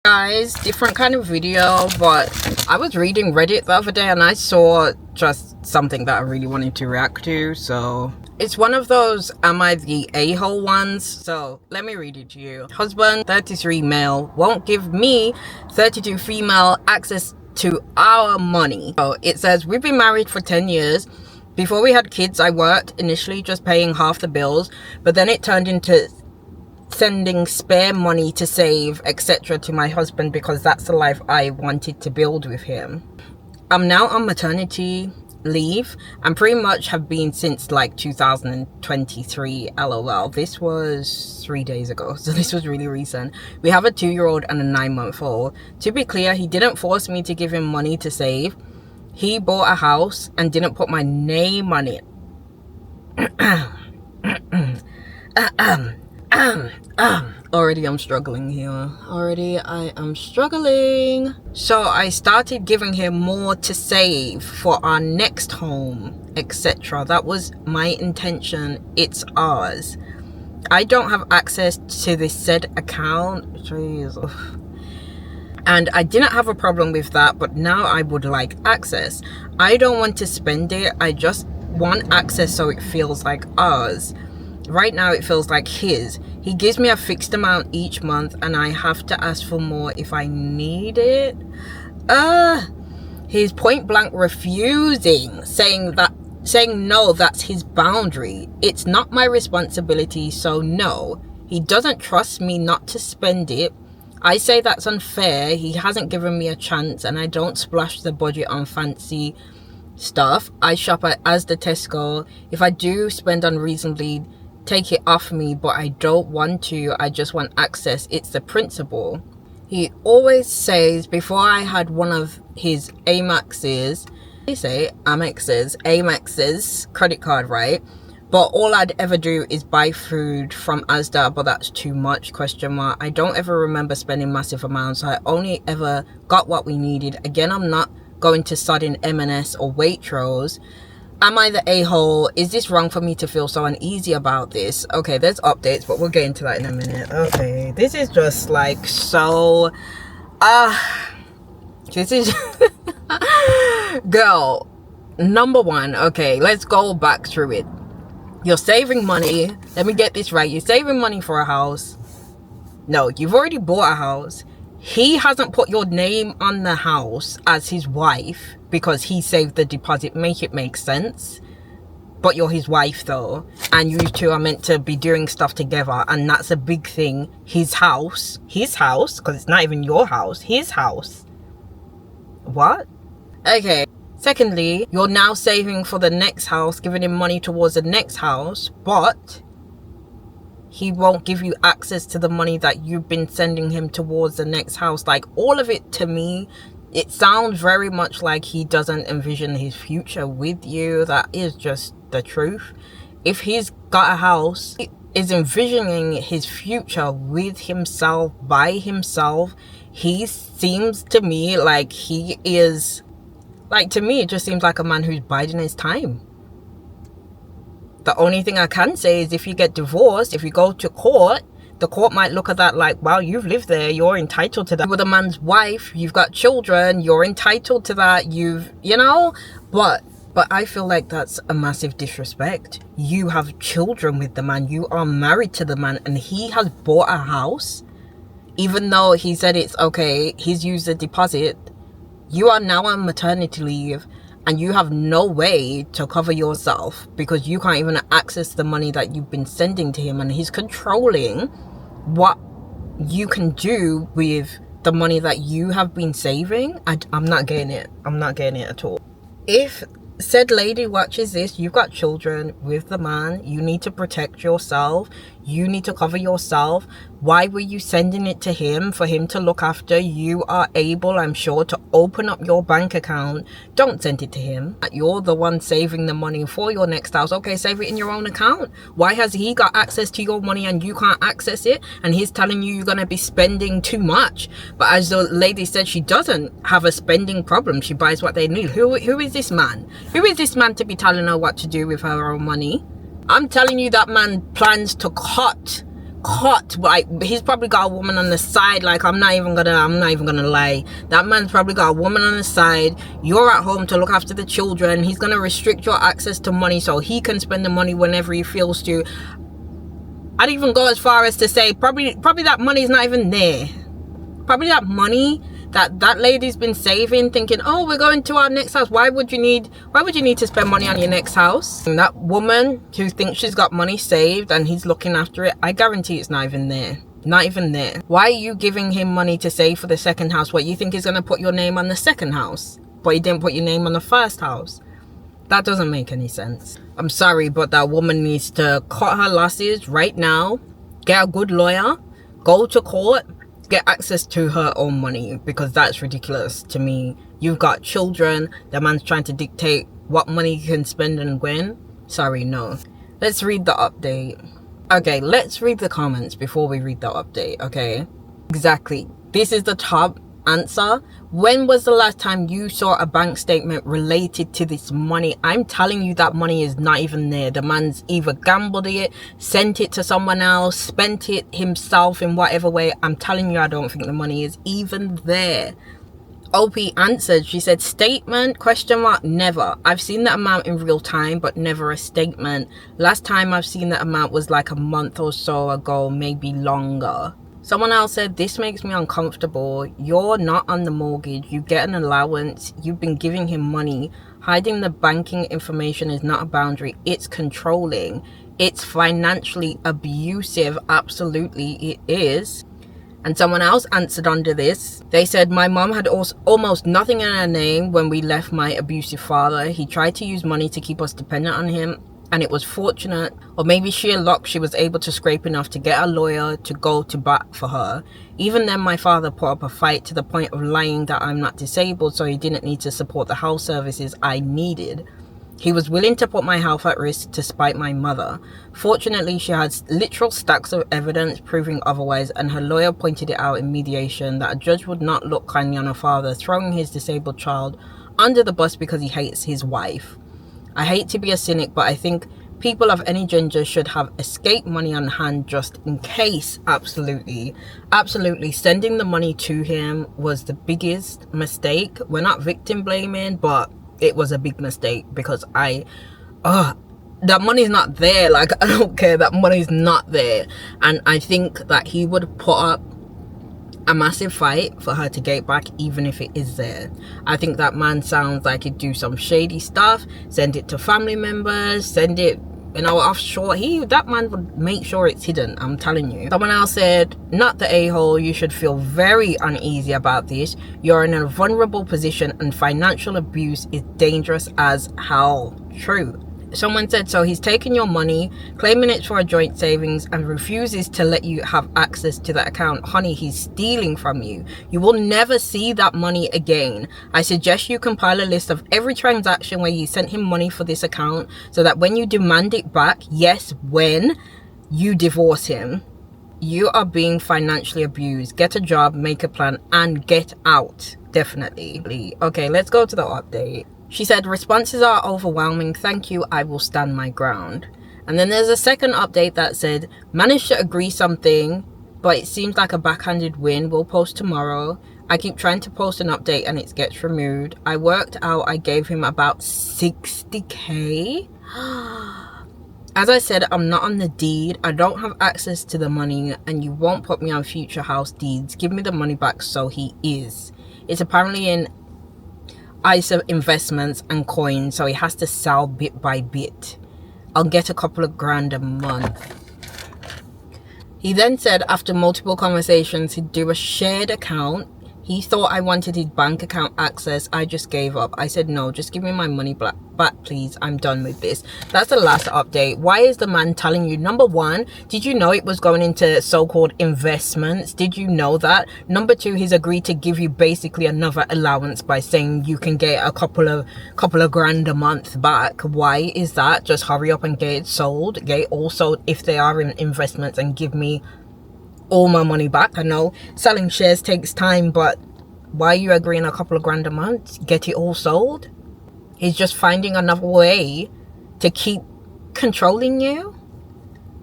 Guys, different kind of video, but I was reading Reddit the other day and I saw just something that I really wanted to react to. So it's one of those am I the a-hole ones, so let me read it to you. Husband 33 male won't give me 32 female access to our money. So it says, we've been married for 10 years. Before we had kids, I worked initially just paying half the bills, but then it turned into sending spare money to save, etc. to my husband because that's the life I wanted to build with him. I'm now on maternity leave and pretty much have been since like 2023. LOL. This was 3 days ago, so this was really recent. We have a 2-year-old and a 9-month-old. To be clear, he didn't force me to give him money to save. He bought a house and didn't put my name on it. Already I'm struggling here. Already I am struggling. So I started giving him more to save for our next home, etc. That was my intention. It's ours. I don't have access to this said account. Jeez. And I didn't have a problem with that, but now I would like access. I don't want to spend it. I just want access so it feels like ours. Right now it feels like his. He gives me a fixed amount each month and I have to ask for more if I need it. He's point blank refusing, saying no, that's his boundary. It's not my responsibility, so no. He doesn't trust me not to spend it. I say that's unfair. He hasn't given me a chance and I don't splash the budget on fancy stuff. I shop at Asda, Tesco. If I do spend unreasonably, take it off me, but I don't want to. I just want access. It's the principle. He always says, before I had one of his Amex's credit card, right? But all I'd ever do is buy food from Asda, but that's too much, ? I don't ever remember spending massive amounts. I only ever got what we needed. Again, I'm not going to sudden M&S or Waitrose. Am I the a-hole? Is this wrong for me to feel so uneasy about this? Okay, there's updates, but we'll get into that in a minute. Okay, this is just like so this is girl, number one. Okay, let's go back through it. You're saving money. Let me get this right. You're saving money for a house. No, you've already bought a house. He hasn't put your name on the house as his wife because he saved the deposit. Make it make sense. But you're his wife though, and you two are meant to be doing stuff together, and that's a big thing. His house, because it's not even your house, his house. What? Okay. Secondly, you're now saving for the next house, giving him money towards the next house, but he won't give you access to the money that you've been sending him towards the next house. Like, all of it, to me, it sounds very much like he doesn't envision his future with you. That is just the truth. If he's got a house, he is envisioning his future with himself, by himself. He seems to me like he is, like, to me, it just seems like a man who's biding his time. The only thing I can say is if you get divorced, if you go to court, the court might look at that like, wow, you've lived there, you're entitled to that. With a man's wife, you've got children, you're entitled to that, you know, but I feel like that's a massive disrespect. You have children with the man, you are married to the man, and he has bought a house. Even though he said it's okay, he's used a deposit, you are now on maternity leave and you have no way to cover yourself because you can't even access the money that you've been sending to him, and he's controlling what you can do with the money that you have been saving. I'm not getting it. I'm not getting it at all. If said lady watches this, you've got children with the man, you need to protect yourself, you need to cover yourself. Why were you sending it to him? For him to look after? You are able, I'm sure, to open up your bank account. Don't send it to him. You're the one saving the money for your next house. Okay, save it in your own account. Why has he got access to your money and you can't access it? And he's telling you you're going to be spending too much. But as the lady said, she doesn't have a spending problem. She buys what they need. Who is this man? Who is this man to be telling her what to do with her own money? I'm telling you, that man plans to cut caught. Like, he's probably got a woman on the side. Like, I'm not even gonna lie, that man's probably got a woman on the side. You're at home to look after the children. He's gonna restrict your access to money so he can spend the money whenever he feels to. I'd even go as far as to say probably that money's not even there. Probably that money that lady's been saving, thinking, oh, we're going to our next house. Why would you need to spend money on your next house? And that woman who thinks she's got money saved and he's looking after it, I guarantee it's not even there. Not even there. Why are you giving him money to save for the second house? What, you think he's going to put your name on the second house, but he didn't put your name on the first house? That doesn't make any sense. I'm sorry, but that woman needs to cut her losses right now, get a good lawyer, go to court, get access to her own money, because that's ridiculous to me. You've got children, the man's trying to dictate what money you can spend and when. Sorry, no. Let's read the update. Okay, let's read the comments before we read the update, okay? Exactly. This is the top answer. When was the last time you saw a bank statement related to this money? I'm telling you, that money is not even there. The man's either gambled it, sent it to someone else, spent it himself in whatever way. I'm telling you, I don't think the money is even there. OP answered. She said, statement, ? Never. I've seen that amount in real time, but never a statement. Last time I've seen that amount was like a month or so ago, maybe longer. Someone else said, this makes me uncomfortable. You're not on the mortgage. You get an allowance. You've been giving him money. Hiding the banking information is not a boundary. It's controlling. It's financially abusive. Absolutely, it is. And someone else answered under this. They said, my mom had almost nothing in her name when we left my abusive father. He tried to use money to keep us dependent on him. And it was fortunate, or maybe sheer luck, she was able to scrape enough to get a lawyer to go to bat for her. Even then, my father put up a fight to the point of lying that I'm not disabled, so he didn't need to support the house services I needed. He was willing to put my health at risk to spite my mother. Fortunately, she had literal stacks of evidence proving otherwise, and her lawyer pointed it out in mediation that a judge would not look kindly on a father throwing his disabled child under the bus because he hates his wife. I hate to be a cynic, but I think people of any gender should have escape money on hand just in case. Absolutely. Absolutely. Sending the money to him was the biggest mistake. We're not victim blaming, but it was a big mistake because that money's not there. Like, I don't care. That money's not there. And I think that he would put up a massive fight for her to get back, even if it is there. I think that man sounds like he'd do some shady stuff, send it to family members, send it, offshore. That man would make sure it's hidden, I'm telling you. Someone else said, not the a-hole, you should feel very uneasy about this. You're in a vulnerable position and financial abuse is dangerous as hell. True. Someone said, so he's taking your money, claiming it's for a joint savings, and refuses to let you have access to that account. Honey, he's stealing from you. You will never see that money again. I suggest you compile a list of every transaction where you sent him money for this account, so that when you demand it back, yes, when you divorce him, you are being financially abused. Get a job, make a plan, and get out. Definitely. Okay, let's go to the update. She said, responses are overwhelming. Thank you. I will stand my ground. And then there's a second update that said, managed to agree something, but it seems like a backhanded win. We'll post tomorrow. I keep trying to post an update and it gets removed. I worked out I gave him about 60k. As I said, I'm not on the deed. I don't have access to the money and you won't put me on future house deeds. Give me the money back. So he is. It's apparently in AITA investments and coins, so he has to sell bit by bit. I'll get a couple of grand a month. He then said after multiple conversations he'd do a shared account. He thought I wanted his bank account access. I just gave up. I said, no, just give me my money back, please. I'm done with this. That's the last update. Why is the man telling you? Number one, did you know it was going into so-called investments? Did you know that? Number two, he's agreed to give you basically another allowance by saying you can get a couple of grand a month back. Why is that? Just hurry up and get it sold. Get it all sold if they are in investments and give me all my money back. I know selling shares takes time, but why are you agreeing a couple of grand a month? Get it all sold? He's just finding another way to keep controlling you.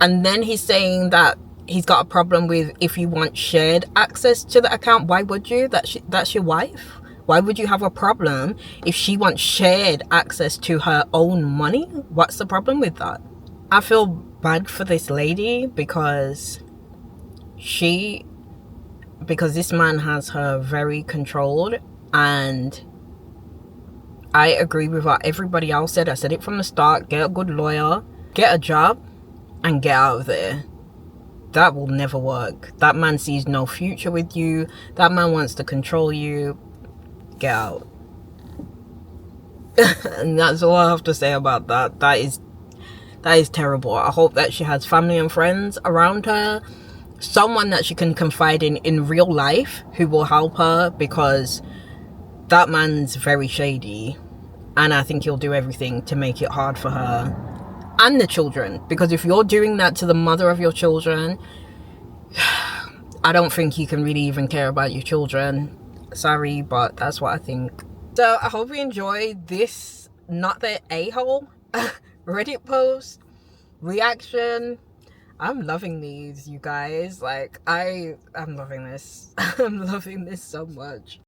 And then he's saying that he's got a problem with if you want shared access to the account. Why would you? That's your wife. Why would you have a problem if she wants shared access to her own money? What's the problem with that? I feel bad for this lady because this man has her very controlled, and I agree with what everybody else said. I said it from the start. Get a good lawyer, get a job, and get out of there. That will never work. That man sees no future with you. That man wants to control you. Get out. And that's all I have to say about that. That is terrible. I hope that she has family and friends around her, someone that she can confide in real life who will help her, because that man's very shady, and I think he'll do everything to make it hard for her and the children. Because if you're doing that to the mother of your children, I don't think you can really even care about your children. Sorry, but that's what I think. So I hope you enjoyed this not the a-hole Reddit post reaction. I'm loving these, you guys. Like, I'm loving this. I'm loving this so much.